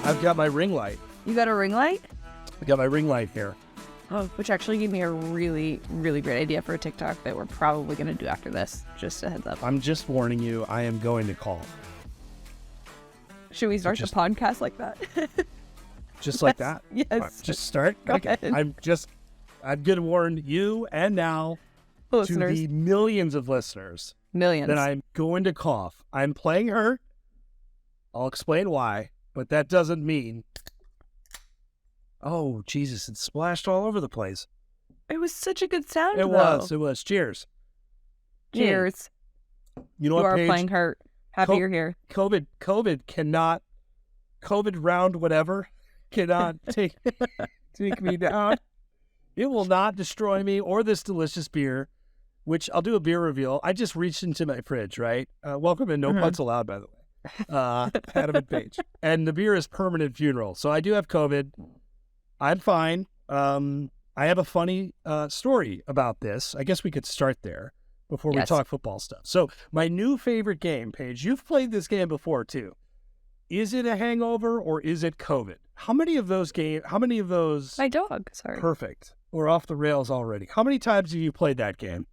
I've got my ring light. You got a ring light? I got my ring light here. Oh, which actually gave me a really, really great idea for a TikTok that we're probably going to do after this. Just a heads up. I'm just warning you, I am going to call. Should we start the podcast like that? Just like that? Yes. Just start? Go ahead. I'm going to warn you and now Listeners. to the millions of listeners Millions. that I'm going to cough. I'm playing hurt. I'll explain why, but that doesn't mean... Oh, Jesus, it splashed all over the place. It was such a good sound, It though. was. Cheers. Cheers. You know You what, are Paige? playing hurt. Happy you're here. COVID cannot, COVID round whatever, cannot take me down. It will not destroy me or this delicious beer, which I'll do a beer reveal. I just reached into my fridge, right? Welcome and no putts allowed, by the way. Adam and Paige. And the beer is Permanent Funeral. So I do have COVID. I'm fine. I have a funny story about this. I guess we could start there before we talk football stuff. So my new favorite game, Paige, you've played this game before too. Is it a hangover or is it COVID? How many of those? My dog, sorry. Perfect. We're off the rails already. How many times have you played that game?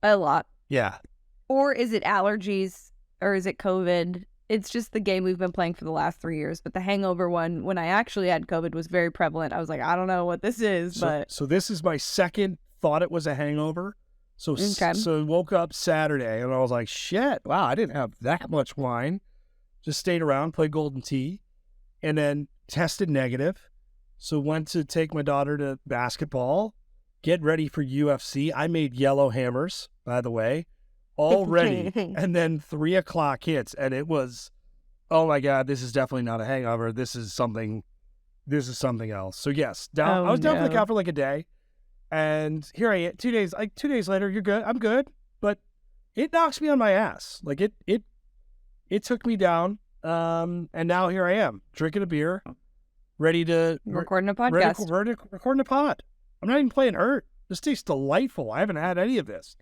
A lot. Yeah. Or is it allergies? Or is it COVID? It's just the game we've been playing for the last 3 years. But the hangover one, when I actually had COVID, was very prevalent. I was like, I don't know what this is, So this is my second thought it was a hangover. So I woke up Saturday and I was like, shit, wow, I didn't have that much wine. Just stayed around, played Golden Tee, and then tested negative. So went to take my daughter to basketball, get ready for UFC. I made yellow hammers, by the way, all ready. And then 3 o'clock hits and it was, oh my God, this is definitely not a hangover. This is something else. So yes, I was down for the count for like a day. And here I am, 2 days later, you're good. I'm good. But it knocks me on my ass. Like it took me down. And now here I am drinking a beer, ready to recording a podcast. Recording a pod. I'm not even playing hurt. This tastes delightful. I haven't had any of this.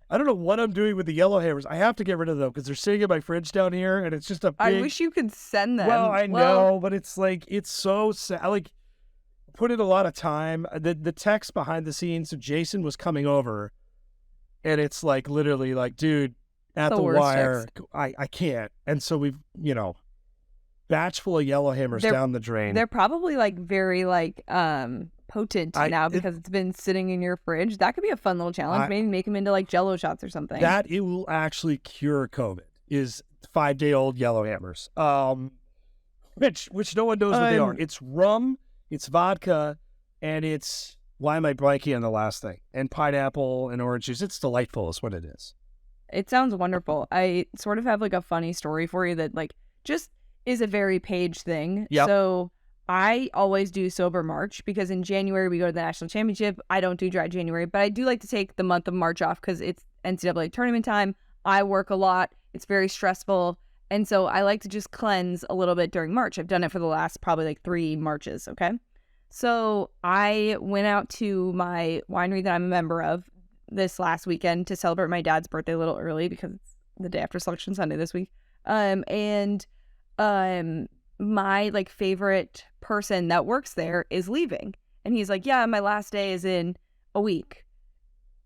I don't know what I'm doing with the yellow hammers. I have to get rid of them because they're sitting in my fridge down here, and it's just a big... I wish you could send them. Well, I know, but it's like, it's so sad. Like, put in a lot of time. The text behind the scenes, so Jason was coming over, and it's like, literally like, dude, at the wire, I can't. And so we've, batch full of yellow hammers down the drain. They're probably like very like potent now because it's been sitting in your fridge. That could be a fun little challenge. Maybe make them into like Jello shots or something. That it will actually cure COVID is 5-day-old yellow hammers. Which no one knows what they are. It's rum, it's vodka, and it's, why am I blanking on the last thing? And pineapple and orange juice. It's delightful is what it is. It sounds wonderful. I sort of have like a funny story for you that like just is a very Paige thing. Yep. So I always do sober March because in January we go to the national championship. I don't do dry January, but I do like to take the month of March off because it's NCAA tournament time. I work a lot. It's very stressful. And so I like to just cleanse a little bit during March. I've done it for the last probably like 3 Marches. Okay. So I went out to my winery that I'm a member of this last weekend to celebrate my dad's birthday a little early because it's the day after Selection Sunday this week. My like favorite person that works there is leaving. And he's like, yeah, my last day is in a week.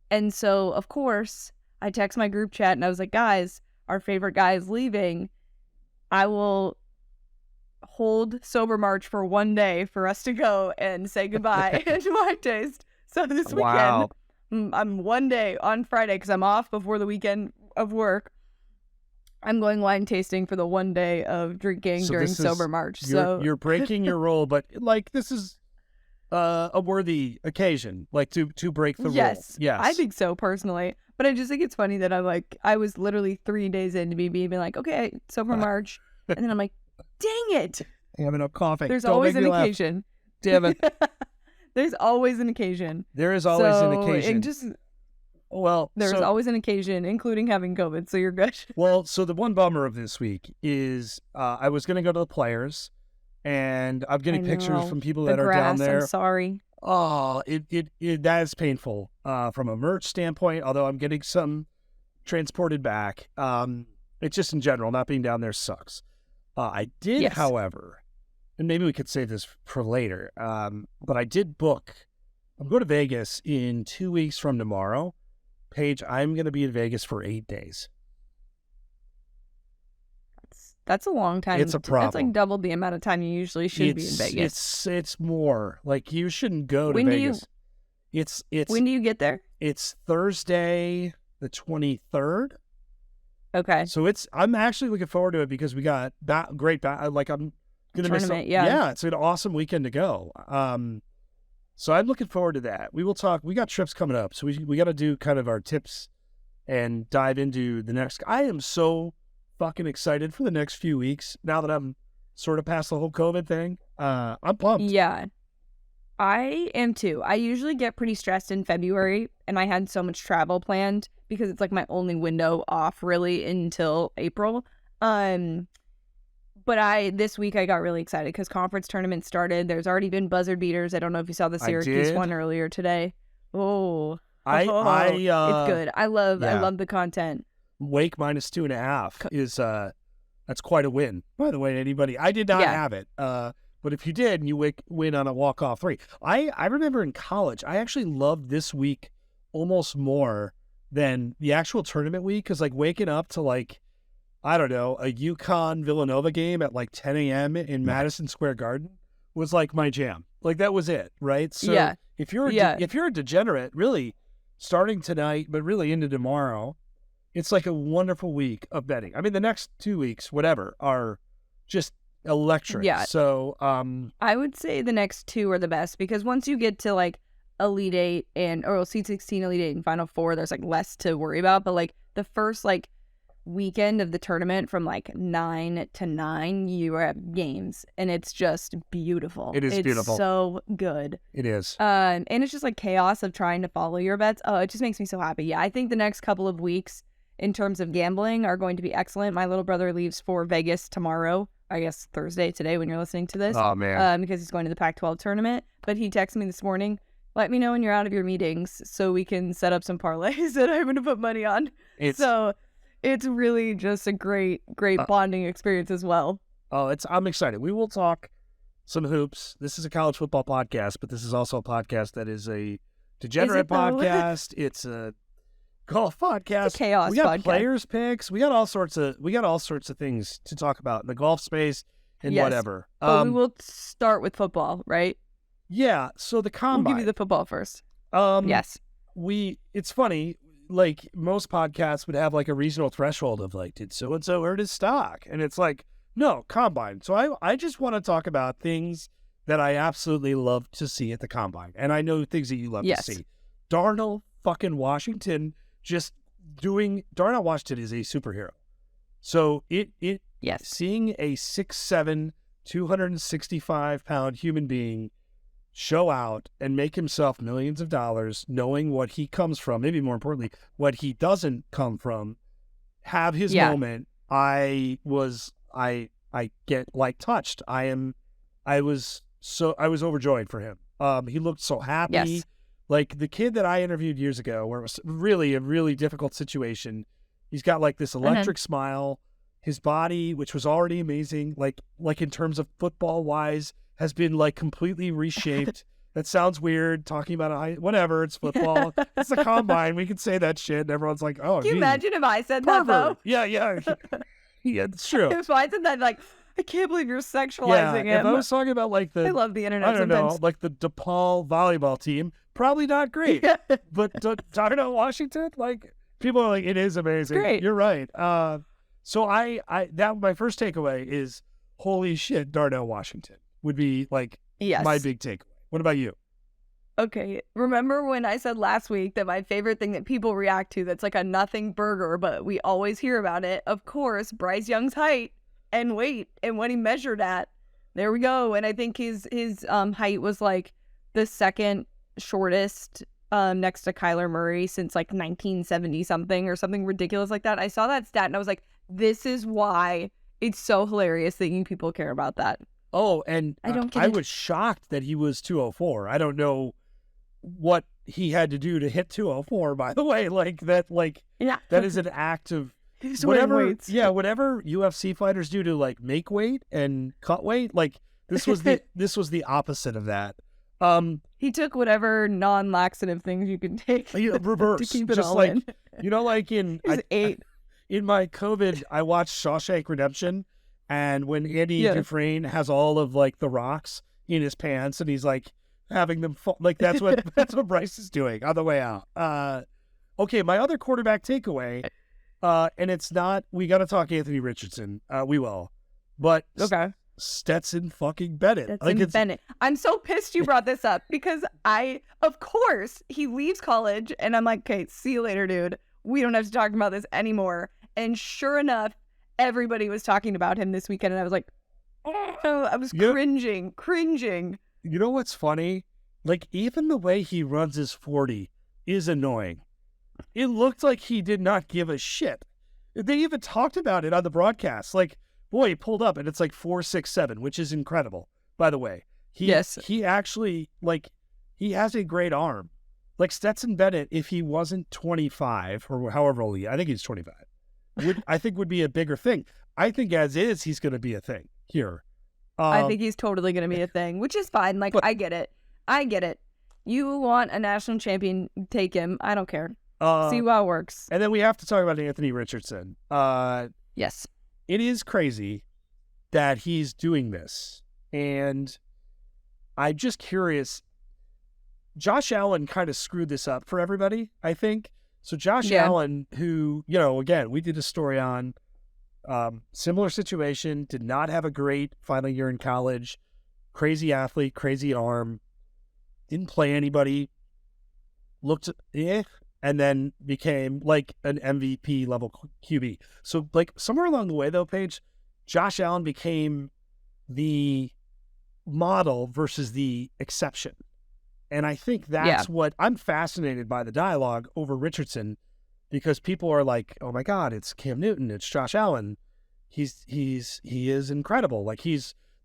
And so of course I text my group chat and I was like, guys, our favorite guy is leaving. I will hold sober March for 1 day for us to go and say goodbye to my taste. So this weekend, I'm 1 day on Friday because I'm off before the weekend of work. I'm going wine tasting for the 1 day of drinking during sober March. You're breaking your rule, but like this is a worthy occasion, like to break the rule. Yes, I think so personally. But I just think it's funny that I was literally 3 days into me being like, okay, sober March, and then I'm like, dang it, having a coughing. There's always an occasion. Damn it. There's always an occasion. There is always an occasion. There's always an occasion, including having COVID, so you're good. Well, so the one bummer of this week is I was going to go to the Players, and I'm getting pictures from people that are down there. I'm sorry. Oh, that is painful from a merch standpoint, although I'm getting some transported back. It's just in general, not being down there sucks. I did, however, and maybe we could save this for later, but I did book. I'm going to Vegas in 2 weeks from tomorrow. Paige, I'm going to be in Vegas for 8 days. That's a long time. It's a problem. That's like double the amount of time you usually should be in Vegas. It's more. Like, you shouldn't go to Vegas. It's when do you get there? It's Thursday the 23rd. Okay. So I'm actually looking forward to it because we got great like, I'm going to miss it. Yeah, it's an awesome weekend to go. So I'm looking forward to that. We will talk. We got trips coming up, so we got to do kind of our tips and dive into the next. I am so fucking excited for the next few weeks now that I'm sort of past the whole COVID thing. I'm pumped. Yeah, I am too. I usually get pretty stressed in February, and I had so much travel planned because it's like my only window off really until April. But this week I got really excited because conference tournament started. There's already been buzzer beaters. I don't know if you saw the Syracuse one earlier today. It's good. I love the content. Wake -2.5 is that's quite a win. By the way, anybody, I did not have it. But if you did, and you win on a walk-off 3. I remember in college, I actually loved this week almost more than the actual tournament week because like waking up to like, I don't know, a UConn Villanova game at like 10 a.m. in Madison Square Garden was like my jam. Like that was it, right? So if you're a degenerate, really starting tonight, but really into tomorrow, it's like a wonderful week of betting. I mean, the next 2 weeks, whatever, are just electric. Yeah. So I would say the next 2 are the best because once you get to like Elite 8 or Sweet 16, Elite 8, and Final 4, there's like less to worry about. But like the first like weekend of the tournament from like 9 to 9, you are at games, and it's just beautiful. It's beautiful. So good. It is. And it's just like chaos of trying to follow your bets. Oh, it just makes me so happy. Yeah, I think the next couple of weeks in terms of gambling are going to be excellent. My little brother leaves for Vegas tomorrow. I guess Thursday today when you're listening to this. Oh, man. Because he's going to the Pac-12 tournament. But he texted me this morning, let me know when you're out of your meetings so we can set up some parlays that I'm going to put money on. So it's really just a great bonding experience as well. I'm excited. We will talk some hoops. This is a college football podcast, but this is also a podcast that is a degenerate podcast. It's a golf podcast. It's a chaos. We got podcast. Players picks. We got all sorts of things to talk about in the golf space and whatever. But we will start with football, right? Yeah. So the combine. We'll give you the football first. Yes. It's funny. Like most podcasts would have like a regional threshold of like, did so and so earn his stock? And it's like, no, combine. So I just want to talk about things that I absolutely love to see at the combine, and I know things that you love to see. Darnell fucking Washington. Darnell Washington is a superhero. So seeing a 6'7", 265-pound human being show out and make himself millions of dollars, knowing what he comes from, maybe more importantly, what he doesn't come from, have his moment. I get like touched. I was overjoyed for him. He looked so happy. Yes. Like the kid that I interviewed years ago, where it was really a really difficult situation. He's got like this electric smile. His body, which was already amazing, like in terms of football wise, has been like completely reshaped. That sounds weird talking about whatever. It's football. It's the combine. We can say that shit, and everyone's like, "Oh." Can you imagine if I said pervert. That though? Yeah, it's true. If I said that, like, I can't believe you're sexualizing him. If I was talking about like I love the internet. I don't know, like the DePaul volleyball team, probably not great. But Darnell Washington, like people are like, it is amazing. Great. You're right. So my first takeaway is, holy shit, Darnell Washington would be like my big takeaway. What about you? Okay, remember when I said last week that my favorite thing that people react to that's like a nothing burger, but we always hear about it? Of course, Bryce Young's height and weight and what he measured at. There we go. And I think his height was like the second shortest next to Kyler Murray since like 1970 something or something ridiculous like that. I saw that stat and I was like, this is why it's so hilarious that you people care about that. Oh, and I was shocked that he was 204. I don't know what he had to do to hit 204, by the way. That is an act of whatever UFC fighters do to like make weight and cut weight. Like This was the opposite of that. He took whatever non-laxative things you can take reverse, to keep it just all like, in. Like in in my COVID, I watched Shawshank Redemption, and when Andy Dufresne has all of like the rocks in his pants, and he's like having them fall, like that's what Bryce is doing on the way out. Okay, my other quarterback takeaway, and it's not, we got to talk Anthony Richardson. We will, but okay. Stetson fucking Bennett. Bennett. I'm so pissed you brought this up because of course, he leaves college and I'm like, okay, see you later, dude. We don't have to talk about this anymore. And sure enough, everybody was talking about him this weekend and I was like, oh, I was cringing. You know what's funny? Like, even the way he runs his 40 is annoying. It looked like he did not give a shit. They even talked about it on the broadcast. Like, boy, he pulled up and it's like 4.67, which is incredible, by the way. He actually, like, he has a great arm. Like Stetson Bennett, if he wasn't 25 or however old I think he's 25, would be a bigger thing. I think as is, he's going to be a thing here. I think he's totally going to be a thing, which is fine. Like, I get it. You want a national champion, take him. I don't care. See how it works. And then we have to talk about Anthony Richardson. Yes. It is crazy that he's doing this. And I'm just curious. Josh Allen kind of screwed this up for everybody, I think. So Josh Allen, who, again, we did a story on, similar situation, did not have a great final year in college, crazy athlete, crazy arm, didn't play anybody, looked and then became like an MVP level QB. So like somewhere along the way though, Paige, Josh Allen became the model versus the exception. And I think that's what I'm fascinated by the dialogue over Richardson, because people are like, oh my God, it's Cam Newton, it's Josh Allen. He is incredible. Like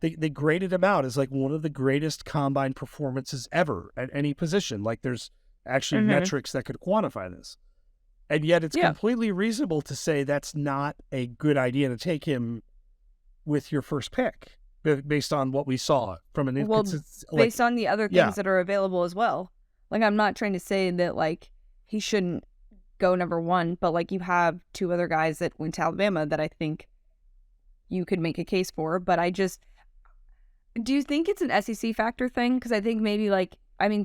they graded him out as like one of the greatest combine performances ever at any position. Like there's actually metrics that could quantify this. And yet it's completely reasonable to say that's not a good idea to take him with your first pick based on what we saw from an based on the other things that are available as well. Like, I'm not trying to say that like he shouldn't go number one, but like you have two other guys that went to Alabama that I think you could make a case for. But do you think it's an SEC factor thing? Because I think maybe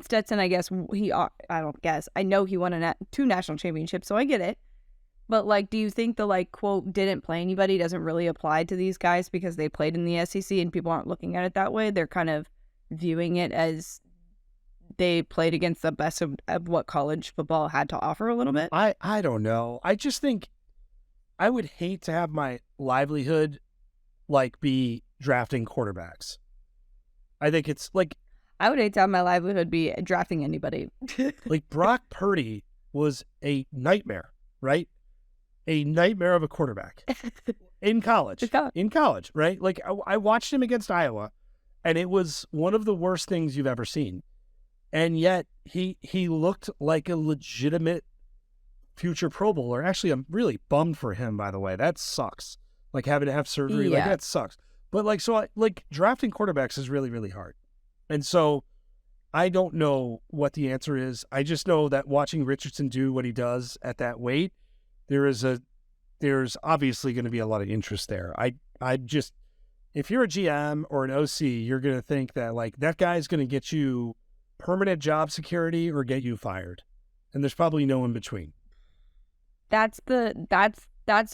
Stetson, I guess I know he won two national championships, so I get it. But like, do you think the like quote didn't play anybody doesn't really apply to these guys because they played in the SEC and people aren't looking at it that way? They're kind of viewing it as they played against the best of what college football had to offer a little bit. I don't know. I just think I would hate to have my livelihood like be drafting quarterbacks. I think it's like, I would hate to have my livelihood be drafting anybody. Like Brock Purdy was a nightmare, right? A nightmare of a quarterback in college. Right? Like I watched him against Iowa, and it was one of the worst things you've ever seen. And yet he looked like a legitimate future Pro Bowler. Actually, I'm really bummed for him, by the way. That sucks. Like having to have surgery, like that sucks. But like drafting quarterbacks is really, really hard. And so I don't know what the answer is. I just know that watching Richardson do what he does at that weight, there's obviously going to be a lot of interest there. I just, if you're a GM or an OC, you're going to think that like that guy's going to get you permanent job security or get you fired. And there's probably no in between. That's the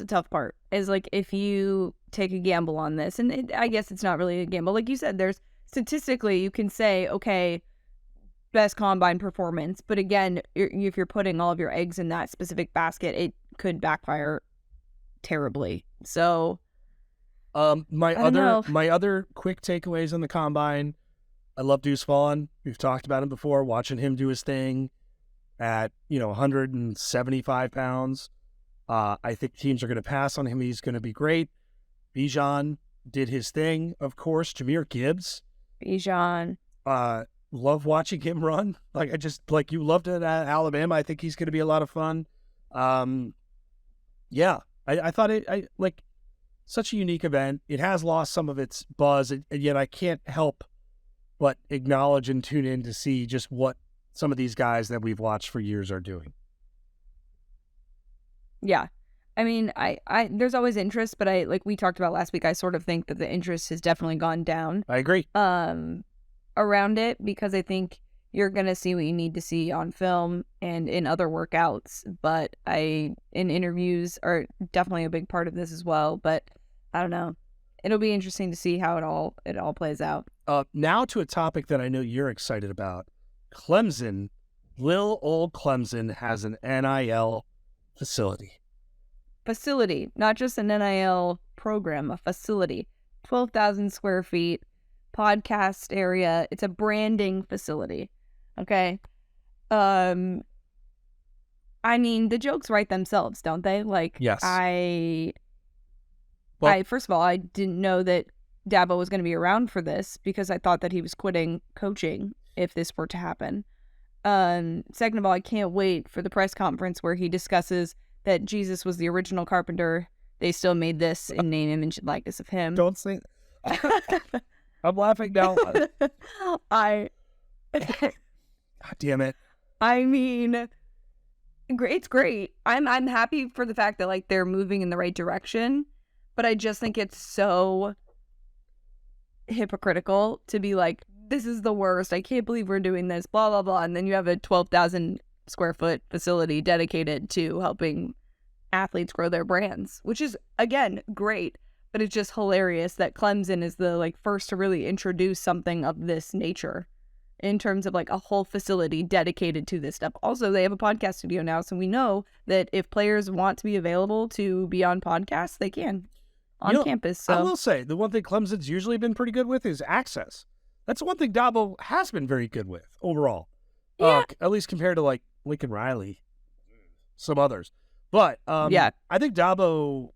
tough part, is like if you take a gamble on this, and I guess it's not really a gamble. Like you said, there's statistically you can say, okay, best combine performance, but again, if you're putting all of your eggs in that specific basket, it could backfire terribly. So my other quick takeaways on the combine, I love Deuce Vaughn. We've talked about him before, watching him do his thing at 175 pounds. I think teams are going to pass on him. He's going to be great. Bijan did his thing, of course. Jahmyr Gibbs. Bijan. Love watching him run. Like you loved it at Alabama. I think he's going to be a lot of fun. I thought such a unique event. It has lost some of its buzz, and yet I can't help but acknowledge and tune in to see just what some of these guys that we've watched for years are doing. Yeah. I mean, I there's always interest, but like we talked about last week, I sort of think that the interest has definitely gone down. I agree. Around it, because I think you're going to see what you need to see on film and in other workouts, but in interviews are definitely a big part of this as well, but I don't know. It'll be interesting to see how it all plays out. Now to a topic that I know you're excited about. Clemson, little old Clemson has an NIL facility. Facility, not just an NIL program, a facility. 12,000 square feet, podcast area. It's a branding facility. Okay. I mean, the jokes write themselves, don't they? Like, yes. First of all, I didn't know that Dabo was going to be around for this because I thought that he was quitting coaching if this were to happen. Second of all, I can't wait for the press conference where he discusses that Jesus was the original carpenter. They still made this in name, image, and likeness of him. Don't say that. I'm laughing now. God damn it. I mean, it's great. I'm happy for the fact that like they're moving in the right direction, but I just think it's so hypocritical to be like, this is the worst. I can't believe we're doing this, blah, blah, blah. And then you have a 12,000 square foot facility dedicated to helping athletes grow their brands, which is, again, great. But it's just hilarious that Clemson is the like first to really introduce something of this nature in terms of like a whole facility dedicated to this stuff. Also, they have a podcast studio now, so we know that if players want to be available to be on podcasts, they can on campus. So I will say the one thing Clemson's usually been pretty good with is access. That's one thing Dabo has been very good with overall. Yeah. At least compared to like Lincoln Riley, some others. But I think Dabo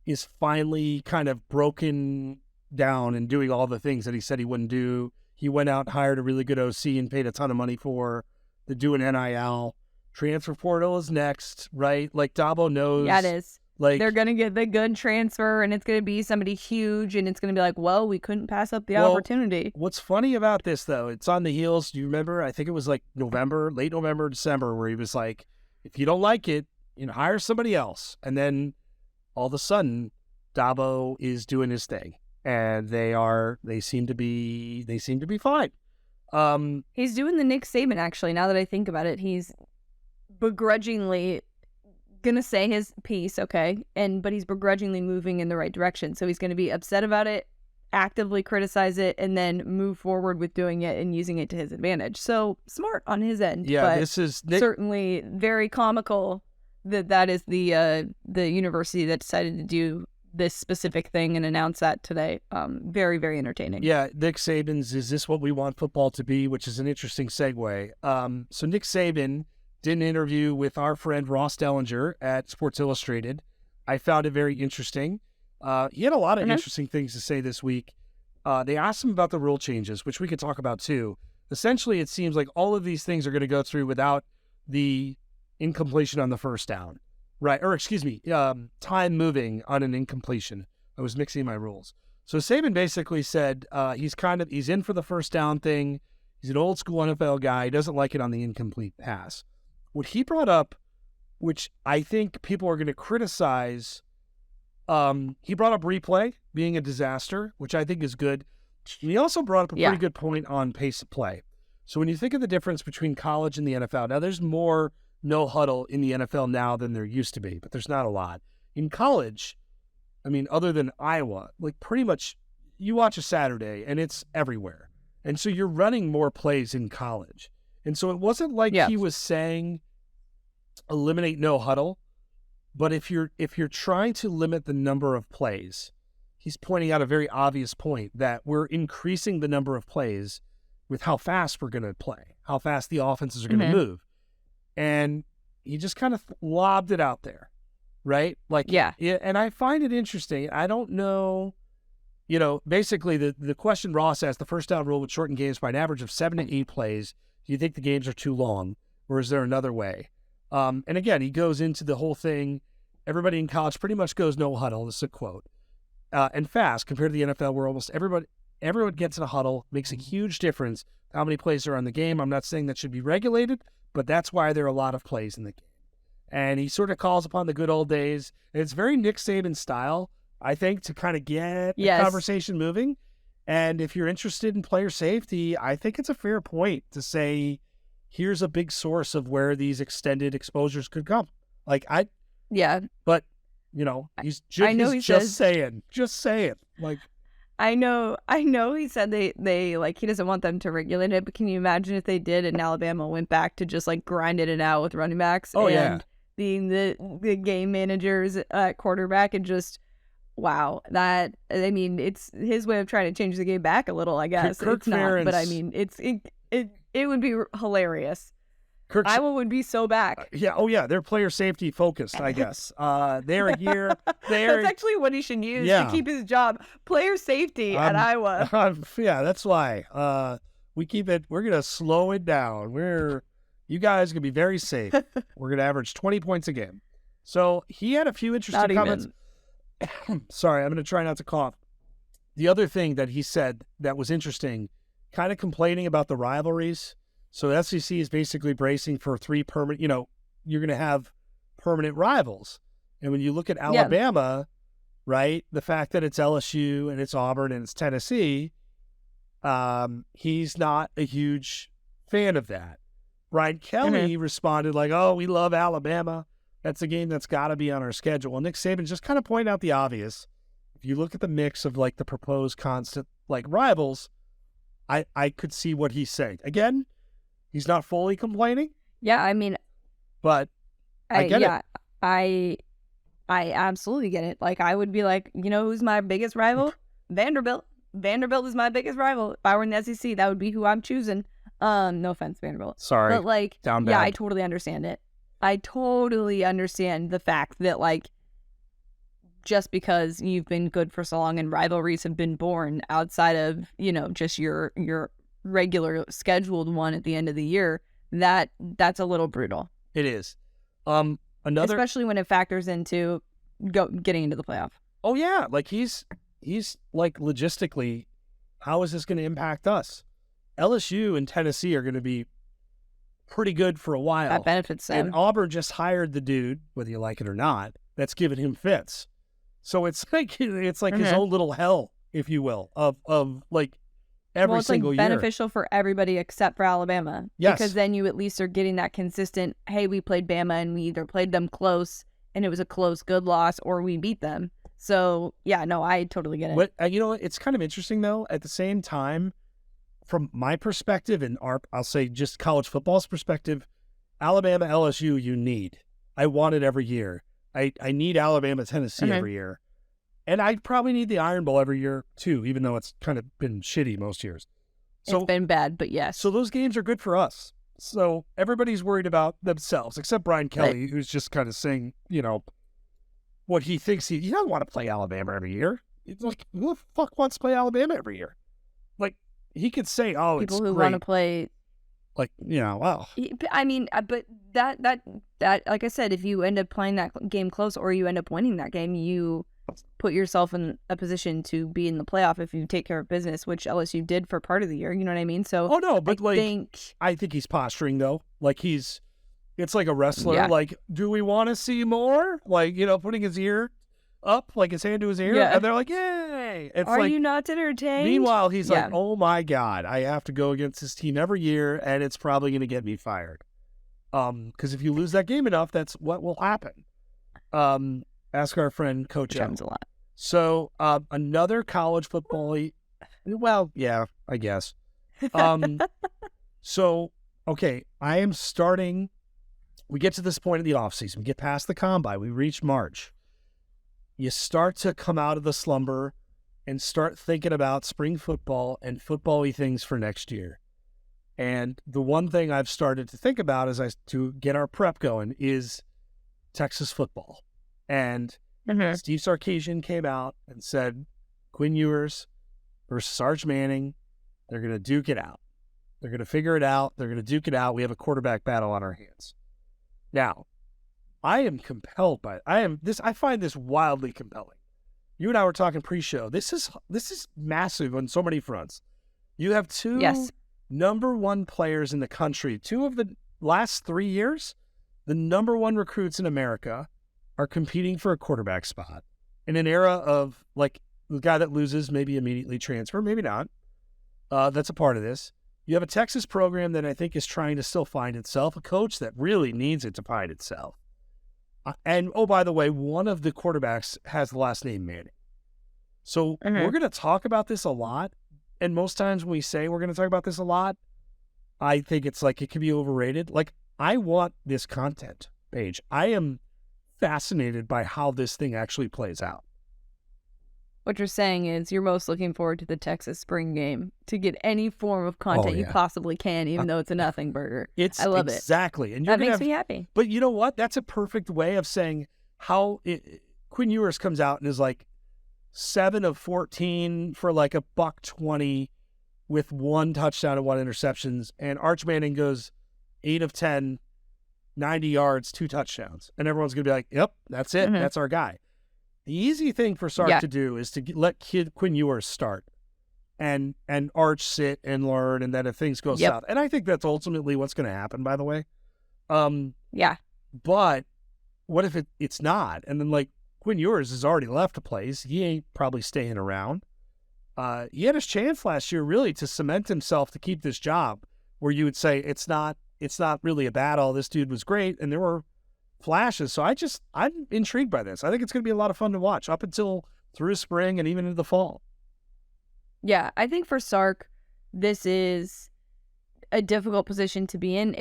is finally kind of broken down and doing all the things that he said he wouldn't do. He went out and hired a really good OC and paid a ton of money for. They're doing NIL. Transfer portal is next, right? Like Dabo knows. Yeah, it is. Like they're going to get the good transfer and it's going to be somebody huge and it's going to be like, well, we couldn't pass up the opportunity. What's funny about this, though, it's on the heels. Do you remember? I think it was like late November, December, where he was like, if you don't like it, hire somebody else. And then all of a sudden, Dabo is doing his thing. And they seem to be fine. He's doing the Nick Saban, actually, now that I think about it. He's begrudgingly gonna say his piece, okay, but he's begrudgingly moving in the right direction. So he's gonna be upset about it, actively criticize it, and then move forward with doing it and using it to his advantage. So smart on his end. Yeah, but this is certainly very comical that is the university that decided to do this specific thing and announce that today. Very, very entertaining. Yeah, Nick Saban's Is This What We Want Football to Be, which is an interesting segue. So Nick Saban did an interview with our friend Ross Dellinger at Sports Illustrated. I found it very interesting. He had a lot of interesting things to say this week. They asked him about the rule changes, which we could talk about too. Essentially, it seems like all of these things are going to go through without the incompletion on the first down. Right, or excuse me, time moving on an incompletion. I was mixing my rules. So Saban basically said he's in for the first down thing. He's an old school NFL guy. He doesn't like it on the incomplete pass. What he brought up, which I think people are going to criticize, he brought up replay being a disaster, which I think is good. He also brought up a pretty good point on pace of play. So when you think of the difference between college and the NFL, now there's more no huddle in the NFL now than there used to be, but there's not a lot. In college, I mean, other than Iowa, like pretty much you watch a Saturday and it's everywhere. And so you're running more plays in college. And so it wasn't like he was saying eliminate no huddle, but if you're trying to limit the number of plays, he's pointing out a very obvious point that we're increasing the number of plays with how fast we're going to play, how fast the offenses are going to move. And he just kind of lobbed it out there, right? Like, and I find it interesting. I don't know, basically the question Ross asked, the first down rule would shorten games by an average of 7 to 8 plays. Do you think the games are too long, or is there another way? And again, he goes into the whole thing, everybody in college pretty much goes no huddle. This is a quote. And fast compared to the NFL, where almost everyone gets in a huddle, makes a huge difference how many plays are on the game. I'm not saying that should be regulated, but that's why there are a lot of plays in the game. And he sort of calls upon the good old days. And it's very Nick Saban style, I think, to kind of get the conversation moving. And if you're interested in player safety, I think it's a fair point to say, here's a big source of where these extended exposures could come. But he's just saying. Like, I know he said they like, he doesn't want them to regulate it, but can you imagine if they did and Alabama went back to just like grinding it out with running backs being the game managers at quarterback and just, wow, that, I mean, it's his way of trying to change the game back a little, I guess. It's not, but I mean, it would be hilarious. Iowa would be so back. They're player safety focused, I guess. They're a year. That's actually what he should use to keep his job. Player safety at Iowa. That's why. We keep it. We're gonna slow it down. You guys gonna be very safe. We're gonna average 20 points a game. So he had a few interesting comments. Sorry, I'm gonna try not to cough. The other thing that he said that was interesting, kind of complaining about the rivalries. So the SEC is basically bracing for 3 permanent, you're going to have permanent rivals. And when you look at Alabama, right, the fact that it's LSU and it's Auburn and it's Tennessee, he's not a huge fan of that. Brian Kelly responded like, oh, we love Alabama. That's a game that's got to be on our schedule. And Nick Saban just kind of pointed out the obvious. If you look at the mix of like the proposed constant like rivals, I could see what he's saying. Again, he's not fully complaining. Yeah, I mean, but I get it. I absolutely get it. Like, I would be like, who's my biggest rival? Vanderbilt. Vanderbilt is my biggest rival. If I were in the SEC, that would be who I'm choosing. No offense, Vanderbilt. Sorry. But like, down bad. Yeah, I totally understand it. I totally understand the fact that like, just because you've been good for so long and rivalries have been born outside of, just your regular scheduled one at the end of the year, that's a little brutal. It is. Especially when it factors into getting into the playoff. Oh yeah, like he's like logistically, how is this going to impact us? LSU and Tennessee are going to be pretty good for a while. That benefits them. And Auburn just hired the dude, whether you like it or not, that's giving him fits. So it's like his own little hell, if you will, of like every single year. Beneficial for everybody except for Alabama. Yes. Because then you at least are getting that consistent, hey, we played Bama and we either played them close and it was a close, good loss, or we beat them. So, yeah, no, I totally get it. But, it's kind of interesting, though, at the same time, from my perspective and I'll say just college football's perspective, Alabama, LSU, you need. I want it every year. I need Alabama, Tennessee every year. And I probably need the Iron Bowl every year, too, even though it's kind of been shitty most years. So, it's been bad, but yes. So those games are good for us. So everybody's worried about themselves, except Brian Kelly, who's just kind of saying, what he thinks. He doesn't want to play Alabama every year. It's like, who the fuck wants to play Alabama every year? Like, he could say, oh, people it's who great. Want to play... Like, wow. I mean, but that, like I said, if you end up playing that game close or you end up winning that game, you put yourself in a position to be in the playoff if you take care of business, which LSU did for part of the year. You know what I mean? So, I think he's posturing though. Like it's like a wrestler. Yeah. Like, do we want to see more? Like, putting his ear up, like his hand to his ear, and they're like, yay! Are you not entertained? Meanwhile, he's like, oh my God, I have to go against this team every year, and it's probably going to get me fired. Because if you lose that game enough, that's what will happen. Ask our friend Coach Happens a lot. So another college football. Well, yeah, I guess. So okay, I am starting. We get to this point in the offseason. We get past the combine. We reach March. You start to come out of the slumber and start thinking about spring football and football-y things for next year. And the one thing I've started to think about to get our prep going is Texas football. And Steve Sarkisian came out and said, Quinn Ewers versus Sarge Manning, they're going to duke it out. They're going to figure it out. They're going to duke it out. We have a quarterback battle on our hands. Now, I am compelled by it. I find this wildly compelling. You and I were talking pre-show. This is massive on so many fronts. You have two number one players in the country. 2 of the last 3 years, the number one recruits in America are competing for a quarterback spot in an era of like the guy that loses maybe immediately transfer, maybe not. That's a part of this. You have a Texas program that I think is trying to still find itself, a coach that really needs it to find itself. And, oh, by the way, one of the quarterbacks has the last name Manning. So we're going to talk about this a lot. And most times when we say we're going to talk about this a lot, I think it's like it can be overrated. Like, I want this content, Paige. I am fascinated by how this thing actually plays out. What you're saying is you're most looking forward to the Texas spring game to get any form of content you possibly can, even though it's a nothing burger. I love it. Exactly. And that makes me happy. But you know what? That's a perfect way of saying how Quinn Ewers comes out and is like 7 of 14 for like $120 with 1 touchdown and 1 interceptions. And Arch Manning goes 8 of 10, 90 yards, 2 touchdowns. And everyone's going to be like, yep, that's it. That's our guy. The easy thing for Sark to do is to let Quinn Ewers start and Arch sit and learn, and then if things go south. And I think that's ultimately what's going to happen, by the way. But what if it's not? And then, like, Quinn Ewers has already left a place. He ain't probably staying around. He had his chance last year, really, to cement himself to keep this job, where you would say it's not really a battle. This dude was great, and there were flashes. So I'm intrigued by this. I think it's going to be a lot of fun to watch up until through spring and even into the fall. Yeah, I think for Sark, this is a difficult position to be in.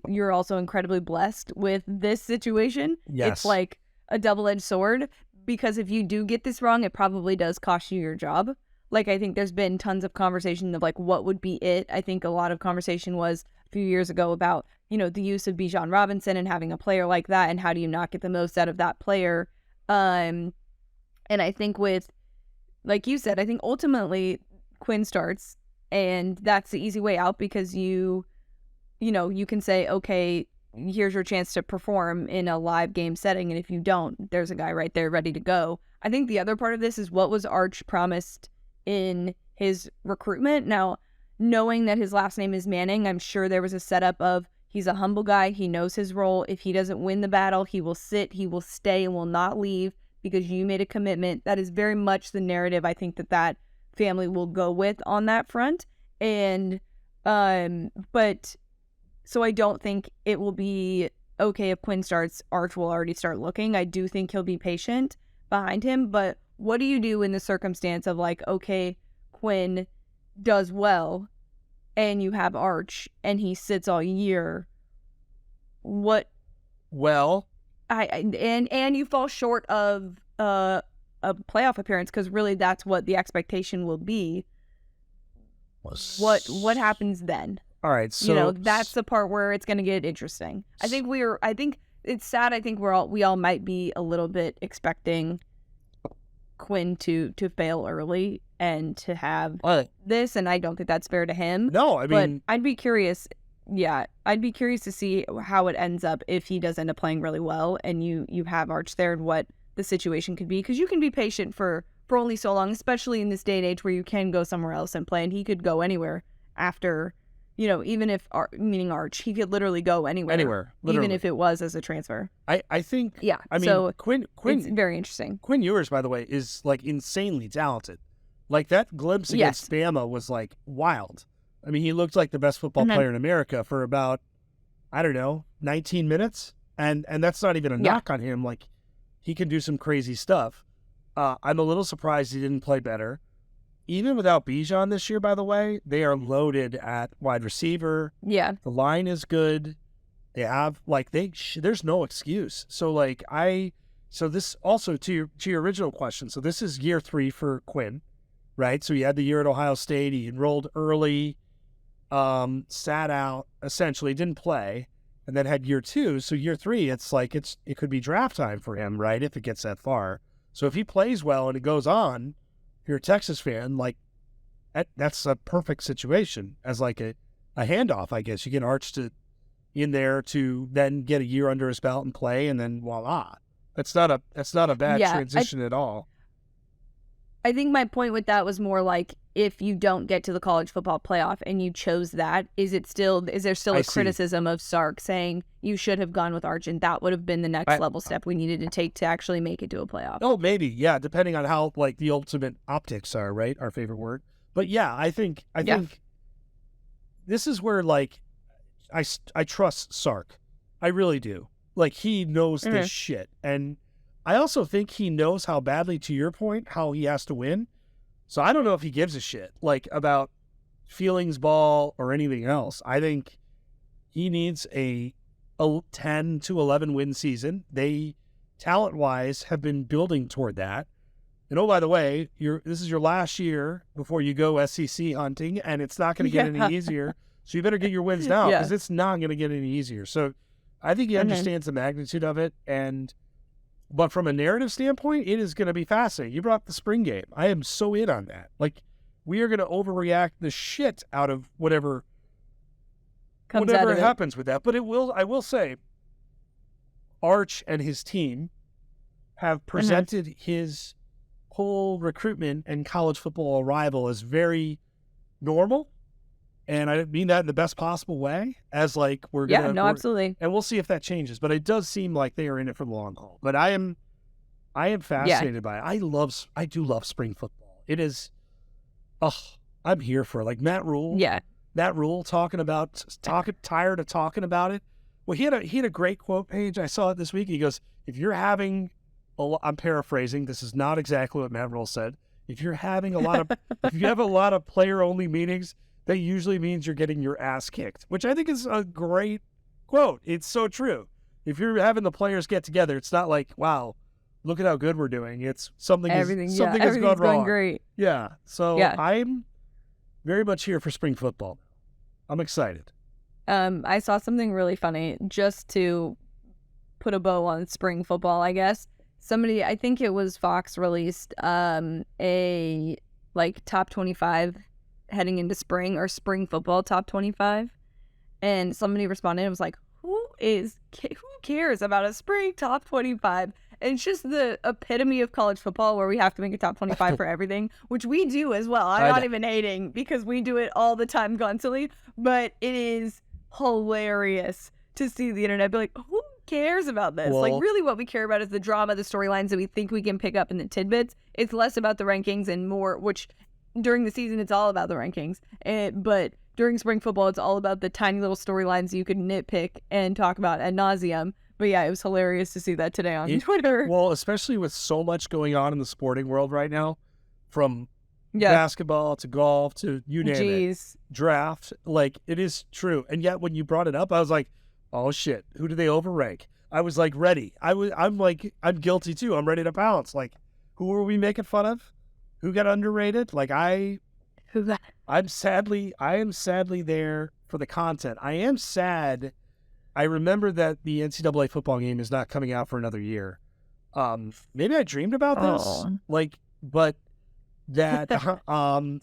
You're also incredibly blessed with this situation. Yes. It's like a double-edged sword, because if you do get this wrong, it probably does cost you your job. Like, I think there's been tons of conversation of like, what would be it? I think a lot of conversation was a few years ago about, the use of Bijan Robinson and having a player like that, and how do you not get the most out of that player? And I think with, like you said, I think ultimately Quinn starts, and that's the easy way out, because you can say, okay, here's your chance to perform in a live game setting, and if you don't, there's a guy right there ready to go. I think the other part of this is what was Arch promised in his recruitment. Now, knowing that his last name is Manning, I'm sure there was a setup of, he's a humble guy. He knows his role. If he doesn't win the battle, he will sit, he will stay, and will not leave because you made a commitment. That is very much the narrative I think that family will go with on that front. And, but, so I don't think it will be, okay, if Quinn starts, Arch will already start looking. I do think he'll be patient behind him. But what do you do in the circumstance of like, okay, Quinn does well, and you have Arch, and he sits all year? What? Well, and you fall short of a playoff appearance, because really that's what the expectation will be. What happens then? All right, so that's the part where it's going to get interesting. I think it's sad. I think we all might be a little bit expecting Quinn to fail early and to have this, and I don't think that's fair to him. No, I mean, but I'd be curious. Yeah, I'd be curious to see how it ends up if he does end up playing really well, and you have Arch there, and what the situation could be, because you can be patient for only so long, especially in this day and age where you can go somewhere else and play, and he could go anywhere after. Even if, meaning Arch, he could literally go anywhere, even if it was as a transfer. I think, yeah. I mean, so Quinn, it's very interesting. Quinn Ewers, by the way, is like insanely talented. Like, that glimpse against Bama was like wild. I mean, he looked like the best football player in America for about, 19 minutes, and that's not even a knock on him. Like, he can do some crazy stuff. I'm a little surprised he didn't play better. Even without Bijan this year, by the way, they are loaded at wide receiver. Yeah. The line is good. They have, there's no excuse. So, so this also, to your original question, so this is year 3 for Quinn, right? So he had the year at Ohio State. He enrolled early, sat out, essentially, didn't play, and then had year 2. So year 3, it's like it could be draft time for him, right, if it gets that far. So if he plays well and it goes on, if you're a Texas fan, that's a perfect situation as like a handoff, I guess. You get Arch to, in there to then get a year under his belt and play, and then voila. That's not a bad transition at all. I think my point with that was more like, if you don't get to the college football playoff and you chose that, is there still a criticism of Sark saying you should have gone with Arch and that would have been the next level step we needed to take to actually make it to a playoff? Oh, maybe. Yeah. Depending on how like the ultimate optics are, right? Our favorite word. But yeah, I think this is where like, I trust Sark. I really do. Like, he knows this shit. And I also think he knows how badly, to your point, how he has to win. So I don't know if he gives a shit, like, about feelings ball or anything else. I think he needs a 10 to 11 win season. They, talent-wise, have been building toward that. And oh, by the way, this is your last year before you go SEC hunting, and it's not going to get any easier. So you better get your wins now, because it's not going to get any easier. So I think he understands the magnitude of it, but from a narrative standpoint, it is going to be fascinating. You brought up the spring game. I am so in on that. Like, we are going to overreact the shit out of whatever happens with that. But I will say, Arch and his team have presented his whole recruitment and college football arrival as very normal. And I mean that in the best possible way, as like absolutely. And we'll see if that changes. But it does seem like they are in it for the long haul. But I am fascinated by it. I do love spring football. It is, I'm here for it. Like Matt Rule. Yeah. Matt Rule tired of talking about it. Well, he had a great quote, Paige. I saw it this week. He goes, if you're having, I'm paraphrasing. This is not exactly what Matt Rule said. If you have a lot of player only meetings, that usually means you're getting your ass kicked, which I think is a great quote. It's so true. If you're having the players get together, it's not like, wow, look at how good we're doing. It's something has gone wrong. Great. Yeah. So I'm very much here for spring football. I'm excited. I saw something really funny just to put a bow on spring football, I guess. Somebody, I think it was Fox, released a like top 25 heading into spring, or spring football top 25, and somebody responded and was like, who cares about a spring top 25? And it's just the epitome of college football, where we have to make a top 25 for everything, which we do as well. I'm not even hating, because we do it all the time constantly, but it is hilarious to see the internet be like, who cares about this? Like, really what we care about is the drama, the storylines that we think we can pick up in the tidbits. It's less about the rankings and more, which during the season, it's all about the rankings. But during spring football, it's all about the tiny little storylines you could nitpick and talk about ad nauseum. But yeah, it was hilarious to see that today on Twitter. Well, especially with so much going on in the sporting world right now, from basketball to golf to you name it, draft. Like, it is true. And yet, when you brought it up, I was like, oh shit, who do they overrank? I was like ready. I'm I'm guilty too. I'm ready to pounce. Like, who are we making fun of? Who got underrated? Like, I am sadly there for the content. I am sad. I remember that the NCAA football game is not coming out for another year. Maybe I dreamed about this. But that one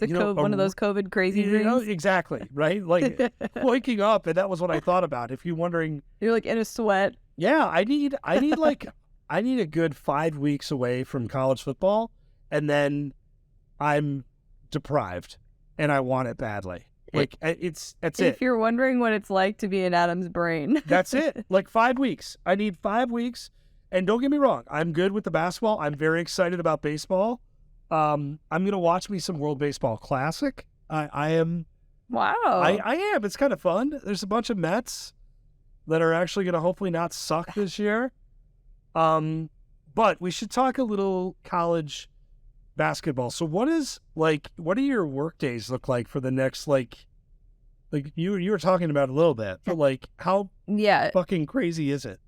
of those COVID crazy dreams. Exactly, right? Like, waking up, and that was what I thought about. If you're wondering, you're like in a sweat. Yeah, I need a good 5 weeks away from college football, and then I'm deprived, and I want it badly. Like, that's it. If you're wondering what it's like to be in Adam's brain. That's it. Like, 5 weeks. I need 5 weeks. And don't get me wrong, I'm good with the basketball. I'm very excited about baseball. I'm going to watch me some World Baseball Classic. I am. Wow. I am. It's kind of fun. There's a bunch of Mets that are actually going to hopefully not suck this year. But we should talk a little college basketball. So what do your work days look like for the next, like you were talking about a little bit, but like, how fucking crazy is it?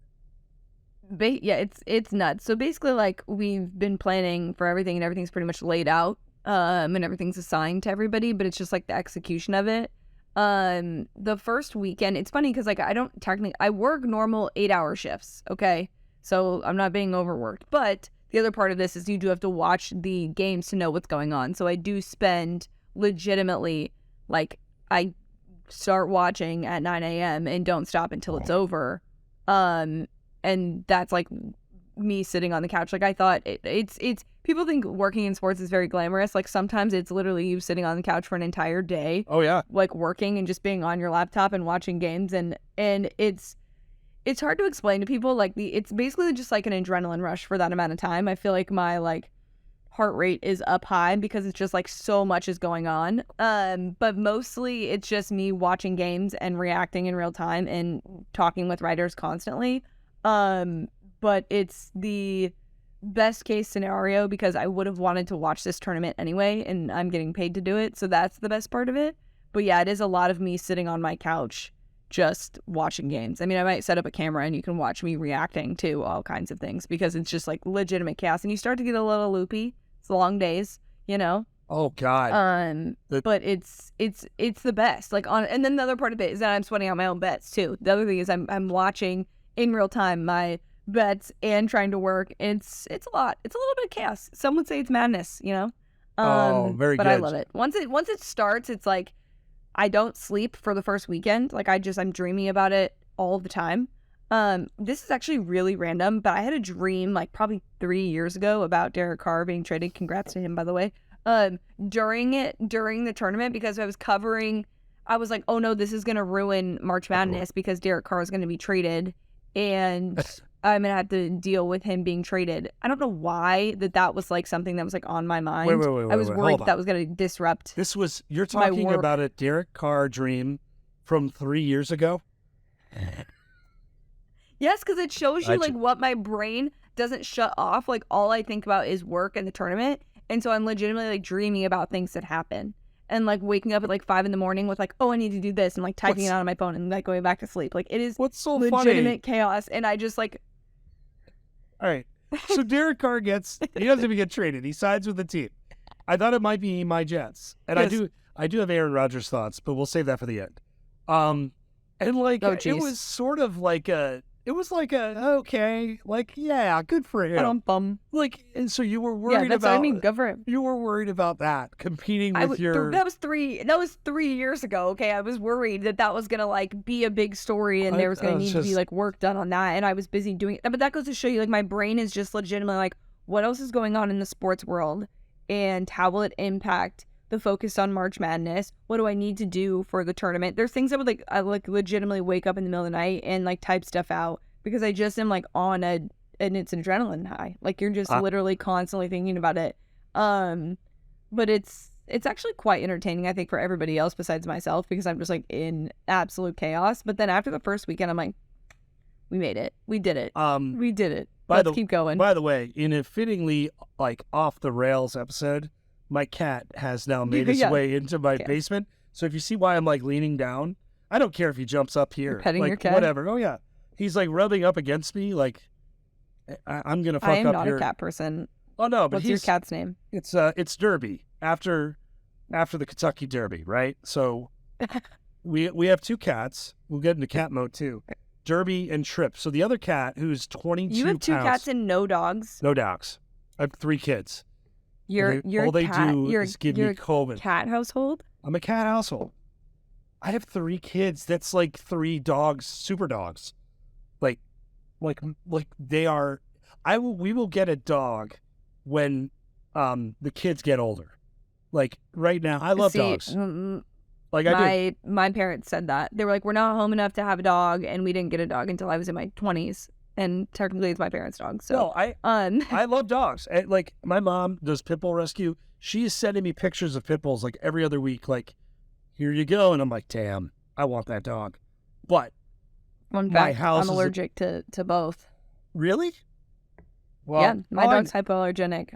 It's nuts. So basically, like, we've been planning for everything, and everything's pretty much laid out, and everything's assigned to everybody, but it's just like the execution of it. The first weekend, it's funny because, like, I work normal 8-hour shifts, okay? So I'm not being overworked, but the other part of this is you do have to watch the games to know what's going on. So I do spend legitimately, like, I start watching at 9 a.m. and don't stop until it's over. And that's like me sitting on the couch. Like, I thought it's people think working in sports is very glamorous. Like, sometimes it's literally you sitting on the couch for an entire day. Oh yeah. Like, working and just being on your laptop and watching games. And it's hard to explain to people. Like, it's basically just like an adrenaline rush for that amount of time. I feel like my like heart rate is up high because it's just like so much is going on. But mostly it's just me watching games and reacting in real time and talking with writers constantly. But it's the best case scenario because I would have wanted to watch this tournament anyway, and I'm getting paid to do it. So that's the best part of it. But yeah, it is a lot of me sitting on my couch just watching games. I mean, I might set up a camera and you can watch me reacting to all kinds of things because it's just like legitimate chaos. And you start to get a little loopy. It's long days, you know? Oh God. But it's the best. Like, and then the other part of it is that I'm sweating out my own bets too. The other thing is I'm watching in real time my bets and trying to work. It's a lot. It's a little bit of chaos. Some would say it's madness, you know? Very but good. I love it. Once it starts, it's like I don't sleep for the first weekend. Like, I'm dreaming about it all the time. This is actually really random, but I had a dream like probably 3 years ago about Derek Carr being traded. Congrats to him, by the way. During the tournament, because I was like, oh no, this is going to ruin March Madness because Derek Carr is going to be traded and I'm going to have to deal with him being traded. I don't know why that was like something that was like on my mind. Wait, I was worried that was going to disrupt. You're talking about a Derek Carr dream from 3 years ago? Yes, because it shows you like what my brain doesn't shut off. Like, all I think about is work and the tournament. And so I'm legitimately like dreaming about things that happen and like waking up at like 5 a.m. with like, oh, I need to do this and like typing it out on my phone and like going back to sleep. Like, it is legitimate chaos. And I just like. All right. So Derek Carr he doesn't even get traded. He signs with the team. I thought it might be my Jets. And yes. I do have Aaron Rodgers thoughts, but we'll save that for the end. And like, it was sort of like okay, like, yeah, good for him. Like, and so you were worried about. What I mean, good for him. You were worried about that competing with your. That was 3 years ago. Okay, I was worried that was gonna like be a big story, and there was gonna need to be like work done on that, and I was busy doing it. But that goes to show you, like, my brain is just legitimately like, what else is going on in the sports world, and how will it impact the focus on March Madness? What do I need to do for the tournament? There's things that I legitimately wake up in the middle of the night and like type stuff out because I just am like on and it's an adrenaline high. Like, you're just literally constantly thinking about it. But it's actually quite entertaining, I think, for everybody else besides myself, because I'm just like in absolute chaos. But then after the first weekend, I'm like, we made it. We did it. We did it. Let's keep going. By the way, in a fittingly like off the rails episode, my cat has now made his way into my basement. So if you see why I'm like leaning down, I don't care if he jumps up here. You're petting like, your cat? Whatever. Oh yeah. He's like rubbing up against me. Like, I'm going to fuck up here. I am not a cat person. Oh no, but what's your cat's name? It's Derby after the Kentucky Derby, right? So we have 2 cats. We'll get into cat mode too. Derby and Trip. So the other cat, who's 22 pounds. You have 2 cats and no dogs? No dogs. I have 3 kids. You're all they do is give me COVID. Cat household? I'm a cat household. I have 3 kids. That's like 3 dogs, super dogs. Like they are. We will get a dog when the kids get older. Like right now, I love dogs. Like my parents said that. They were like, we're not home enough to have a dog, and we didn't get a dog until I was in my 20s. And technically, it's my parents' dog. So no, I love dogs. Like, my mom does pit bull rescue. She is sending me pictures of pit bulls like every other week. Like, here you go, and I'm like, damn, I want that dog. But in fact, I'm allergic to both. Really? Well, yeah, my dog's hypoallergenic.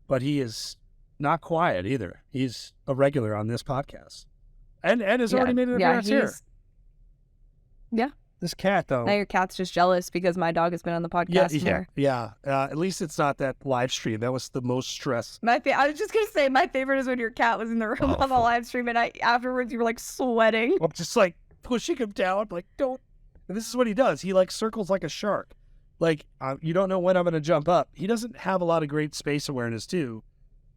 But he is not quiet either. He's a regular on this podcast, and has already made an appearance here. Yeah. This cat, though. Now your cat's just jealous because my dog has been on the podcast more. Yeah. At least it's not that live stream. That was the most stress. I was just going to say, my favorite is when your cat was in the room on the live stream, and afterwards you were like sweating. I'm just like pushing him down, like, don't. And this is what he does. He like circles like a shark. Like, you don't know when I'm going to jump up. He doesn't have a lot of great space awareness, too.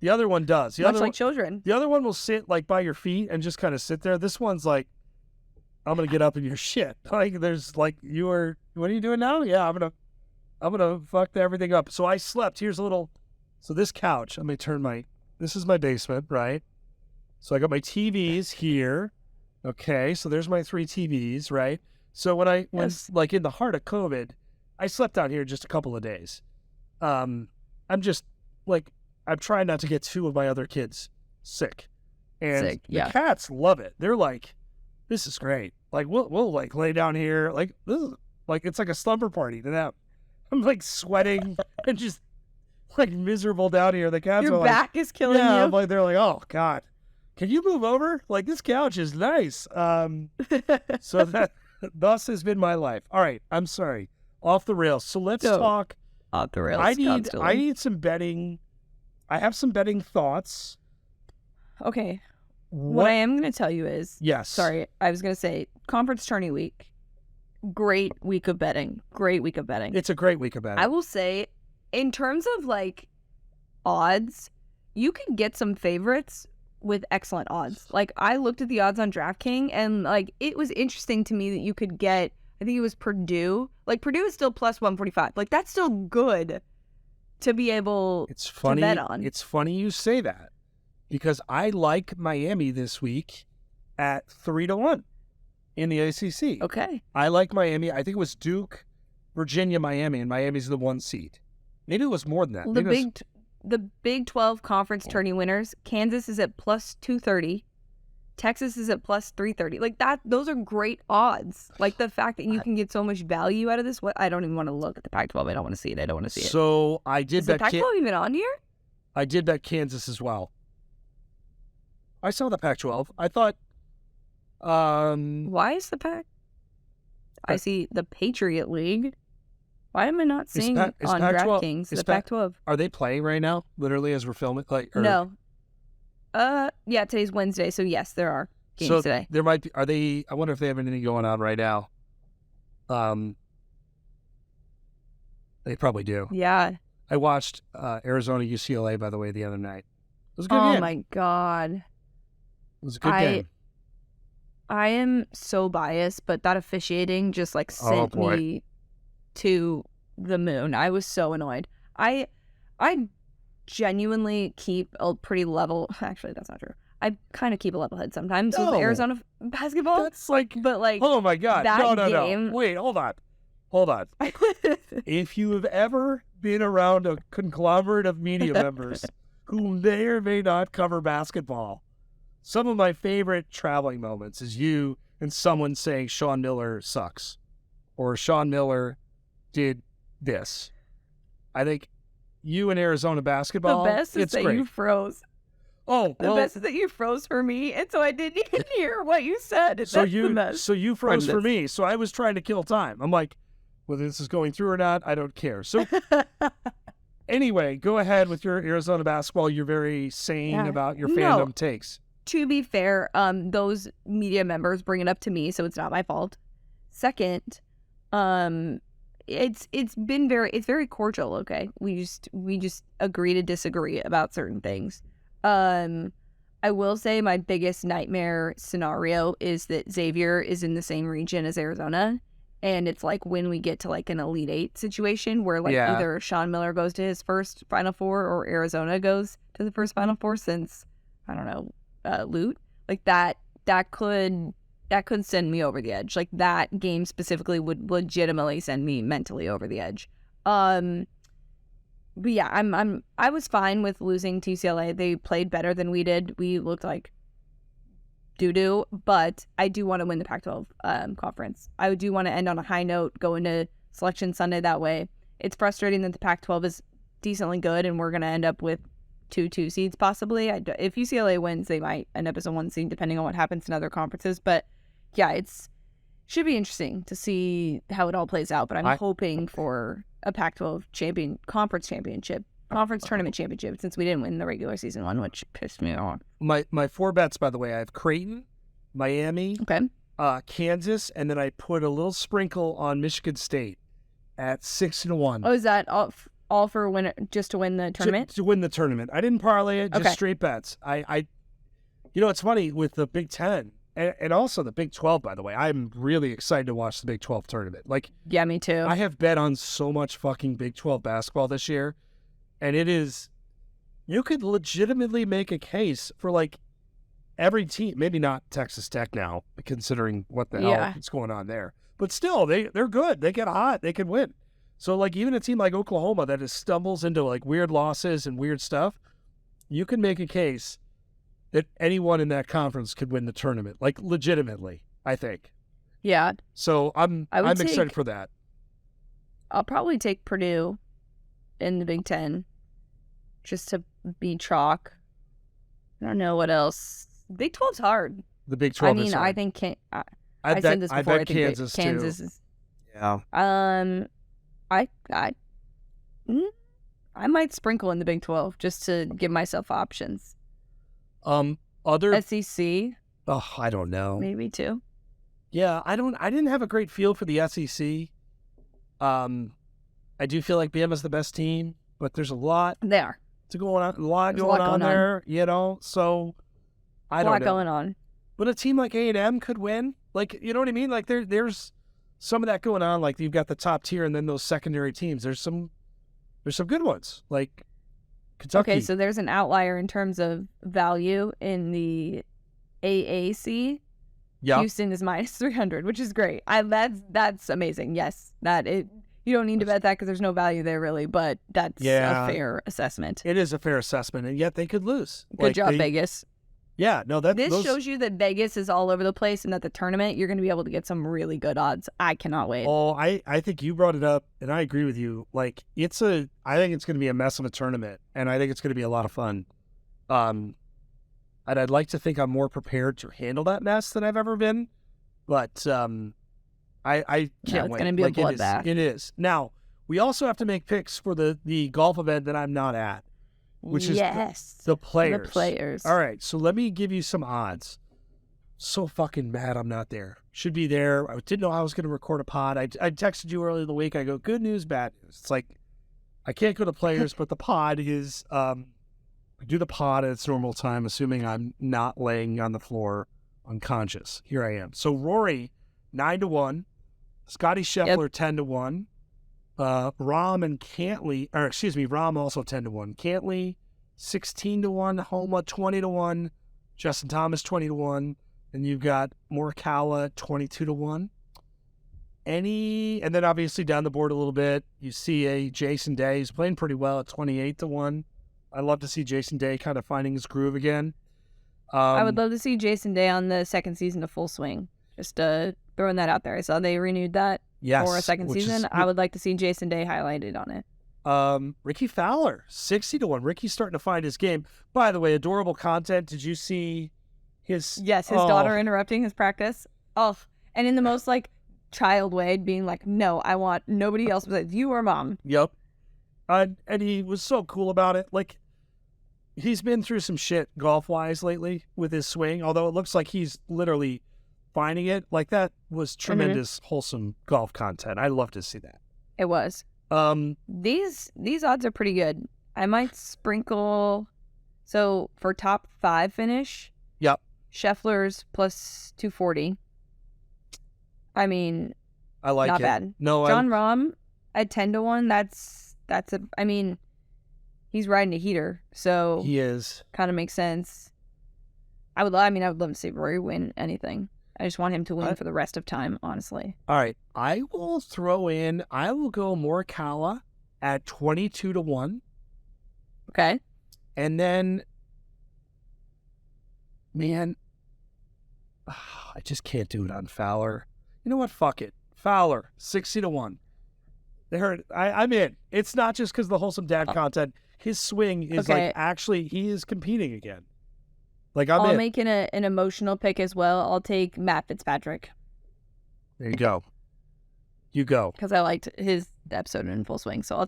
The other one does. Much like children. The other one will sit like by your feet and just kind of sit there. This one's like, I'm gonna get up in your shit. Like there's like what are you doing now? Yeah, I'm gonna fuck everything up. So I slept. Here's a little. So this couch. Let me turn this is my basement, right? So I got my TVs here. Okay, so there's my 3 TVs, right? So when like in the heart of COVID, I slept down here just a couple of days. I'm just like I'm trying not to get 2 of my other kids sick, and the cats love it. They're like, this is great. Like we'll like lay down here, like this is like it's like a slumber party to them. I'm like sweating and just like miserable down here. The cats Your are back is killing you. I'm like they're like, oh God, can you move over? Like this couch is nice. So that thus has been my life. All right, I'm sorry, off the rails. So let's talk off the rails. I need some betting. I have some betting thoughts. Okay. What I am going to tell you is, yes. Sorry, I was going to say conference tourney week. Great week of betting. It's a great week of betting. I will say, in terms of like odds, you can get some favorites with excellent odds. Like I looked at the odds on DraftKings and like it was interesting to me that you could get, I think it was Purdue. Like Purdue is still plus 145. Like that's still good to be able to bet on. It's funny you say that because I like Miami this week at 3-1 in the ACC. Okay. I like Miami. I think it was Duke, Virginia, Miami, and Miami's the 1 seed. Maybe it was more than that. The Big 12 conference tourney winners, Kansas is at plus 230. Texas is at plus 330. Like that, those are great odds. Like the fact that you can get so much value out of this. I don't even want to look at the Pac-12. I don't want to see it. So I did bet. Is the Pac-12 even on here? I did bet Kansas as well. I saw the Pac-12. I thought. Why is the Pac? I see the Patriot League. Why am I not seeing on DraftKings the Pac-12? Are they playing right now? Literally as we're filming, no. Yeah, today's Wednesday, so yes, there are games today. There might be. Are they? I wonder if they have anything going on right now. They probably do. Yeah. I watched Arizona UCLA by the way the other night. It was a good game. Oh my God. It was a good game. I am so biased, but that officiating just like sent me to the moon. I was so annoyed. I genuinely keep a pretty level. Actually, that's not true. I kind of keep a level head sometimes with Arizona basketball. That's like, but like, oh my God, game... no. Wait, hold on. If you have ever been around a conglomerate of media members who may or may not cover basketball, some of my favorite traveling moments is you and someone saying Sean Miller sucks, or Sean Miller did this. I think you in Arizona basketball, the best is that great. You froze. Oh, the best is that you froze for me, and so I didn't even hear what you said. So you froze for me. So I was trying to kill time. I'm like, whether this is going through or not, I don't care. So anyway, go ahead with your Arizona basketball. You're very sane about your fandom takes. To be fair, those media members bring it up to me, so it's not my fault. Second, it's very cordial. Okay, we just agree to disagree about certain things. I will say my biggest nightmare scenario is that Xavier is in the same region as Arizona, and it's like when we get to like an Elite Eight situation where like either Sean Miller goes to his first Final Four or Arizona goes to the first Final Four since I don't know Loot, like that could send me over the edge. Like that game specifically would legitimately send me mentally over the edge. But yeah, I was fine with losing to UCLA. They played better than we did. We looked like doo-doo, but I do want to win the Pac-12 conference. I do want to end on a high note, go into Selection Sunday that way. It's frustrating that the Pac-12 is decently good and we're going to end up with 2 seeds possibly. If UCLA wins, they might end up as a 1 seed depending on what happens in other conferences. But yeah, should be interesting to see how it all plays out. But I'm hoping for a Pac-12 conference tournament championship since we didn't win the regular season one, which pissed me off. My 4 bets, by the way, I have Creighton, Miami, Kansas, and then I put a little sprinkle on Michigan State at 6-1. Oh, is that all for winner just to win the tournament? To win the tournament. I didn't parlay it, just straight bets. I it's funny with the Big Ten. And also the Big 12, by the way. I'm really excited to watch the Big 12 tournament. Like, yeah, me too. I have bet on so much fucking Big 12 basketball this year, and it is, you could legitimately make a case for like every team, maybe not Texas Tech now, considering what the hell is going on there, but still, they're good. They get hot. They can win. So like even a team like Oklahoma that just stumbles into like weird losses and weird stuff, you can make a case that anyone in that conference could win the tournament, like legitimately, I think. Yeah. So I'm excited for that. I'll probably take Purdue in the Big Ten just to be chalk. I don't know what else. Big 12's hard. The Big 12 is hard. I think I've said this before. I think Kansas is. Yeah. I might sprinkle in the Big 12 just to give myself options. Other SEC. Oh, I don't know. Maybe too. Yeah, I didn't have a great feel for the SEC. I do feel like Bama's the best team, but there's a lot. They are. Going on there, you know. So I don't know. A lot going on. But a team like A&M could win. Like, you know what I mean? Like there's some of that going on. Like you've got the top tier and then those secondary teams. There's some good ones. Like Kentucky. Okay, so there's an outlier in terms of value in the AAC. Yeah. Houston is minus 300, which is great. That's amazing. Yes, you don't need to bet that because there's no value there really, but that's a fair assessment. It is a fair assessment, and yet they could lose. Good job, Vegas. Yeah, no, this shows you that Vegas is all over the place, and that the tournament you're going to be able to get some really good odds. I cannot wait. Oh, I think you brought it up, and I agree with you. Like I think it's going to be a mess of a tournament, and I think it's going to be a lot of fun. And I'd like to think I'm more prepared to handle that mess than I've ever been, but I can't wait. It's going to be a bloodbath. It is. Now we also have to make picks for the golf event that I'm not at. Which is the Players. The Players. All right, so let me give you some odds. So fucking mad I'm not there. Should be there. I didn't know I was going to record a pod. I texted you earlier in the week. I go, good news, bad news. It's like, I can't go to Players, but the pod is, I do the pod at its normal time, assuming I'm not laying on the floor unconscious. Here I am. So Rory, 9-1. Scotty Scheffler, 10-1. Rahm and Cantley, Rahm also 10-1. Cantley, 16-1. Homa, 20-1. Justin Thomas, 20-1. And you've got Morikawa, 22-1. And then obviously down the board a little bit, you see a Jason Day. He's playing pretty well at 28-1. I'd love to see Jason Day kind of finding his groove again. I would love to see Jason Day on the second season of Full Swing. Just throwing that out there. I saw they renewed that. Yes, for a second season. I would like to see Jason Day highlighted on it. Ricky Fowler, 60-1. Ricky's starting to find his game. By the way, adorable content. Did you see his... Yes, his daughter interrupting his practice. Oh, and in the most, like, child way, being like, no, I want nobody else besides you or mom. Yep. And he was so cool about it. Like, he's been through some shit golf-wise lately with his swing, although it looks like he's literally... finding it. Like, that was tremendous, wholesome golf content. I love to see that. It was. These odds are pretty good. I might sprinkle. So for top 5 finish. Yep. Scheffler's plus 240. I mean, I like not it. Bad. No, John Rahm at 10-1. I mean, he's riding a heater, so he is. Kind of makes sense. I would love to see Rory win anything. I just want him to win for the rest of time, honestly. All right. I will go Morikawa at 22-1. Okay. And then, man, I just can't do it on Fowler. You know what? Fuck it. Fowler, 60-1. I'm in. It's not just because of the wholesome dad content. His swing is actually, he is competing again. Like, I'll make an emotional pick as well. I'll take Matt Fitzpatrick. There you go. You go. Because I liked his episode in Full Swing. So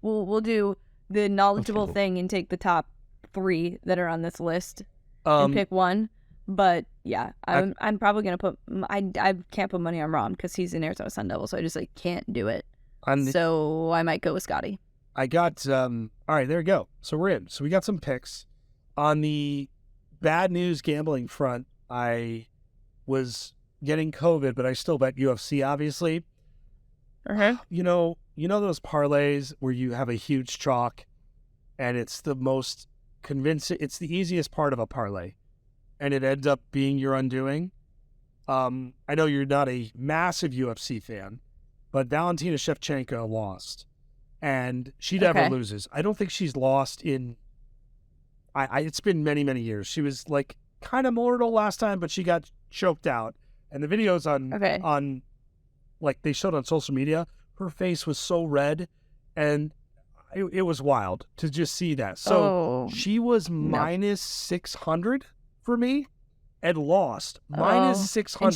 we'll do the knowledgeable thing and take the top 3 that are on this list and pick one. But yeah, I'm probably going to put, I can't put money on Rahm because he's in Arizona Sun Devil. So I just can't do it. So I might go with Scotty. I got, all right, there you go. So we're in. So we got some picks. On the bad news gambling front, I was getting COVID, but I still bet UFC, obviously. You know those parlays where you have a huge chalk and it's the most convincing, it's the easiest part of a parlay and it ends up being your undoing. I know you're not a massive UFC fan, but Valentina Shevchenko lost and she never loses. I don't think she's lost in, it's been many, many years. She was like kind of mortal last time, but she got choked out. And the videos on like they showed on social media, her face was so red and it was wild to just see that. So she was minus 600 for me and lost minus 600. And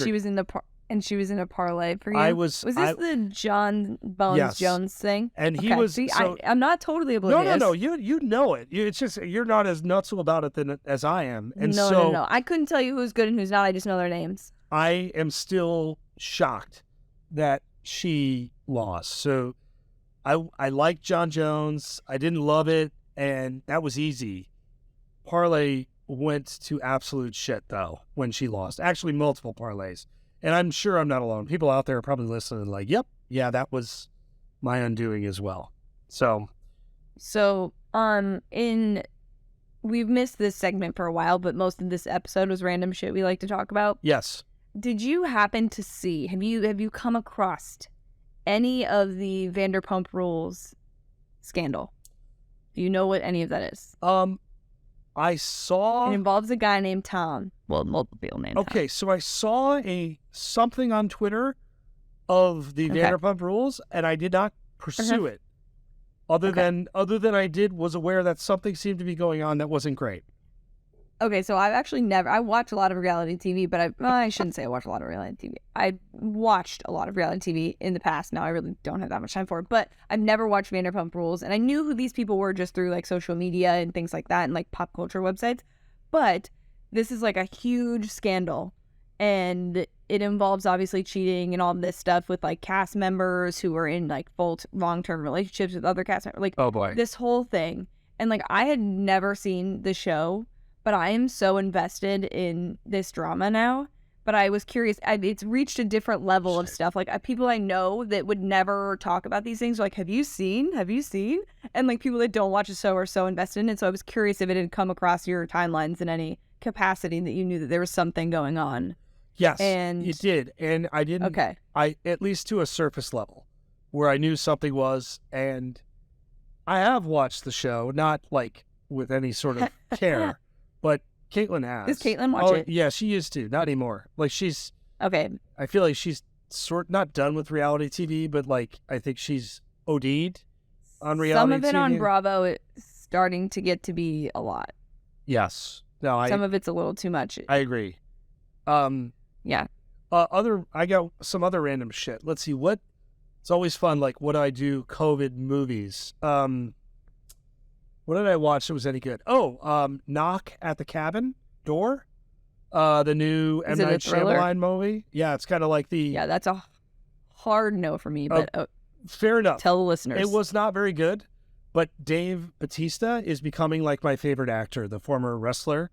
she was in a parlay for you. Was this the John Bones Jones thing? And he was. See, I'm not totally oblivious. No. You know it. It's just you're not as nuts about it as I am. And no. I couldn't tell you who's good and who's not. I just know their names. I am still shocked that she lost. So I like John Jones. I didn't love it, and that was easy. Parlay went to absolute shit, though, when she lost. Actually, multiple parlays. And I'm sure I'm not alone. People out there are probably listening like, yep, yeah, that was my undoing as well. So we've missed this segment for a while, but most of this episode was random shit we like to talk about. Yes. Did you happen to see, have you come across any of the Vanderpump Rules scandal? Do you know what any of that is? I saw... It involves a guy named Tom. Well, multiple people named Tom. Okay, so I saw something on Twitter of the Vanderpump Rules, and I did not pursue it. Other than I was aware that something seemed to be going on that wasn't great. Okay, so I've actually I watch a lot of reality TV, but I shouldn't say I watch a lot of reality TV. I watched a lot of reality TV in the past. Now I really don't have that much time for it, but I've never watched Vanderpump Rules, and I knew who these people were just through like social media and things like that and like pop culture websites. But this is like a huge scandal, and it involves obviously cheating and all this stuff with like cast members who are in like full long-term relationships with other cast members. Like, oh boy, this whole thing. And like I had never seen the show, but I am so invested in this drama now. But I was curious. It's reached a different level of stuff. Like people I know that would never talk about these things are like, have you seen? And like people that don't watch the show are so invested in it. So I was curious if it had come across your timelines in any capacity that you knew that there was something going on. Yes, and it did. And I didn't. Okay. At least to a surface level where I knew something was. And I have watched the show, not like with any sort of care. But Caitlin has. Does Caitlin watch it? Yeah, she used to. Not anymore. Like she's... Okay. I feel like she's not done with reality TV, but like I think she's OD'd on reality TV. Some of it on Bravo is starting to get to be a lot. Yes. No, some of it's a little too much. I agree. Yeah. I got some other random shit. Let's see what... It's always fun, like what I do COVID movies. What did I watch that was any good? Knock at the Cabin Door. The new M. Night Shyamalan movie. Yeah, it's kind of like the... Yeah, that's a hard no for me, but... fair enough. Tell the listeners. It was not very good, but Dave Bautista is becoming like my favorite actor, the former wrestler.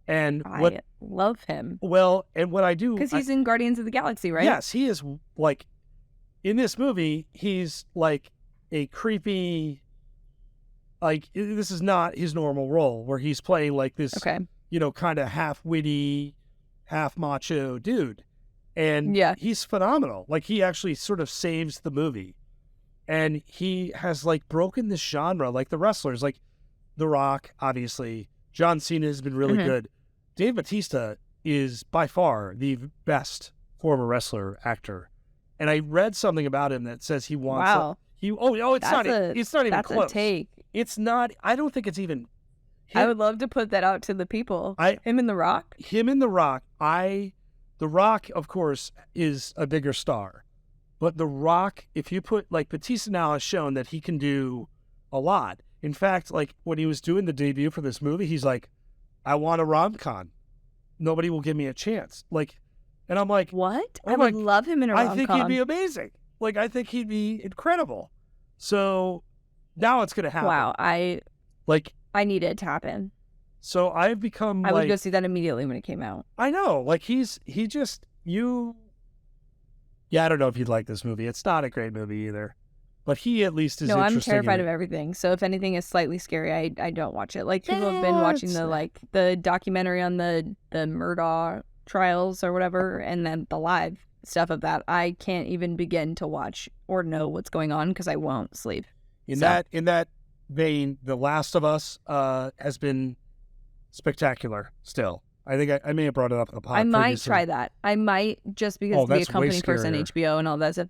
And I love him. Well, and what I do... Because he's in Guardians of the Galaxy, right? Yes, he is like... In this movie, he's like a creepy... Like, this is not his normal role where he's playing like this, kind of half-witty, half-macho dude. And he's phenomenal. Like, he actually sort of saves the movie. And he has, like, broken this genre, like the wrestlers, like The Rock, obviously. John Cena has been really good. Dave Bautista is by far the best former wrestler actor. And I read something about him that says he wants... Wow. It's not even close. That's a take. It's not... I don't think it's even... I would love to put that out to the people. Him and The Rock? Him and The Rock. The Rock, of course, is a bigger star. But The Rock, if you put... Like, Bautista now has shown that he can do a lot. In fact, like, when he was doing the debut for this movie, he's like, I want a rom-com. Nobody will give me a chance. Like... And I'm like... What? I would love him in a rom-com. I think he'd be amazing. Like, I think he'd be incredible. So... Now it's going to happen. Wow, I need it to happen. So I've become I would go see that immediately when it came out. I know. Like I don't know if you'd like this movie. It's not a great movie either. But he at least is interesting. No, I'm terrified of everything. So if anything is slightly scary, I don't watch it. Like people have been watching the documentary on the Murdaugh trials or whatever, and then the live stuff of that. I can't even begin to watch or know what's going on because I won't sleep. In that vein, The Last of Us has been spectacular still. I think I may have brought it up in the podcast. I might try that. I might, just because to be a company person, HBO and all that stuff.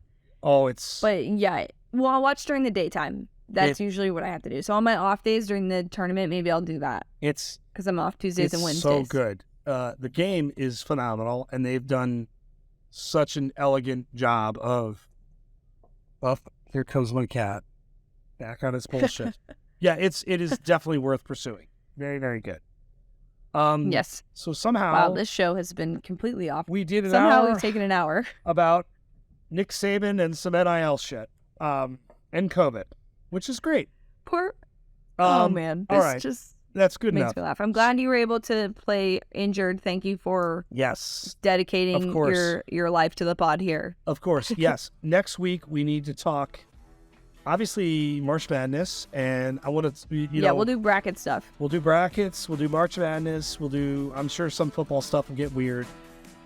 But yeah, well, I'll watch during the daytime. That's usually what I have to do. So on my off days during the tournament, maybe I'll do that. Because I'm off Tuesdays and Wednesdays. It's so good. The game is phenomenal, and they've done such an elegant job of here comes my cat back on its bullshit. Yeah, it is definitely worth pursuing. Very, very good. Yes. So somehow, wow, this show has been completely off. We did somehow we've taken an hour about Nick Saban and some NIL shit, and COVID, which is great. Oh man, this all right. That's good makes enough. Me laugh. I'm glad you were able to play injured. Thank you for dedicating your life to the pod here. Of course, yes. Next week we need to talk. Obviously, March Madness, and I want to, we'll do bracket stuff. We'll do brackets. We'll do March Madness. I'm sure some football stuff will get weird.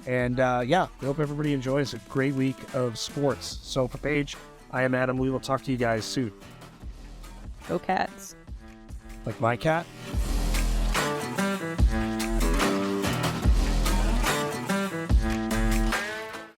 And we hope everybody enjoys a great week of sports. So for Paige, I am Adam. We will talk to you guys soon. Go Cats. Like my cat?